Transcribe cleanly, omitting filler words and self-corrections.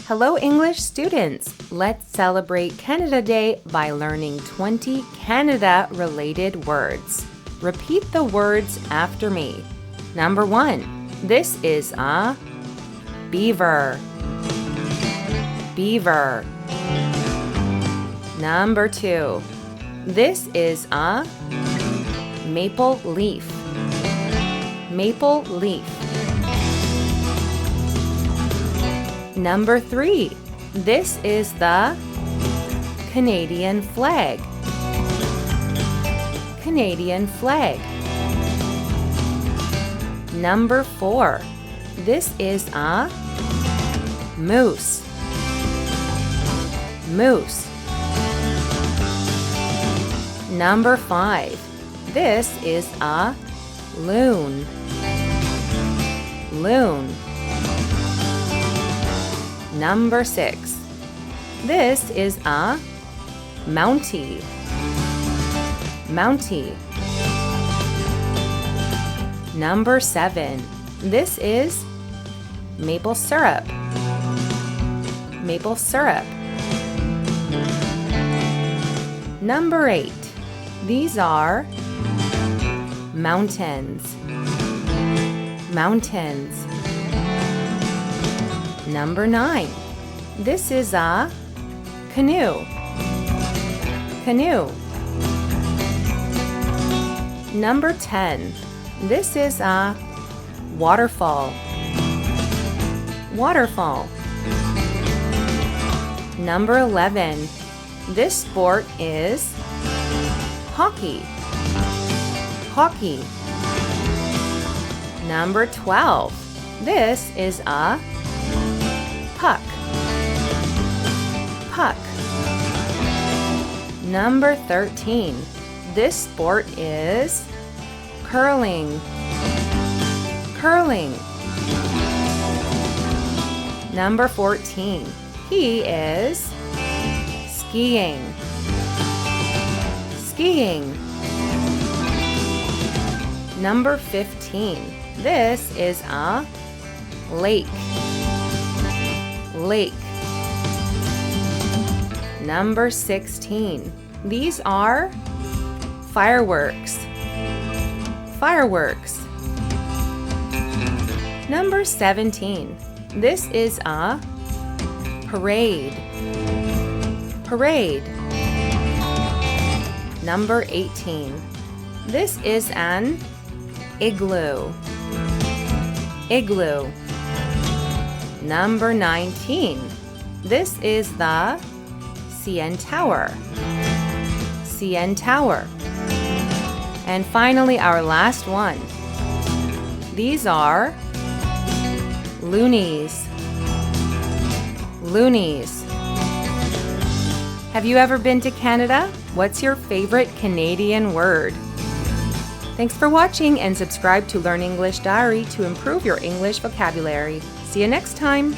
Hello, English students! Let's celebrate Canada Day by learning 20 Canada-related words. Repeat the words after me. Number 1. This is a beaver. Beaver. Number 2. This is a maple leaf. Maple leaf. Number 3. This is the Canadian flag. Canadian flag. Number 4. This is a moose. Moose. Number 5. This is a loon. Loon. Number 6. This is a mountie. Mountie. Number 7. This is maple syrup. Maple syrup. Number 8. These are mountains. Mountains. Number 9. This is a canoe. Canoe. Number 10. This is a waterfall. Waterfall. Number 11. This sport is hockey. Hockey. Number 12. This is a puck. Puck. Number 13. This sport is curling. Curling. Number 14. He is skiing. Skiing. Number 15. This is a lake. Lake. Number 16. These are fireworks. Fireworks. Number 17. This is a parade. Parade. Number 18. This is an igloo. Igloo. Number 19. This is the CN Tower. CN Tower. And finally, our last one. These are loonies. Loonies. Have you ever been to Canada? What's your favorite Canadian word? Thanks for watching and subscribe to Learn English Diary to improve your English vocabulary. See you next time!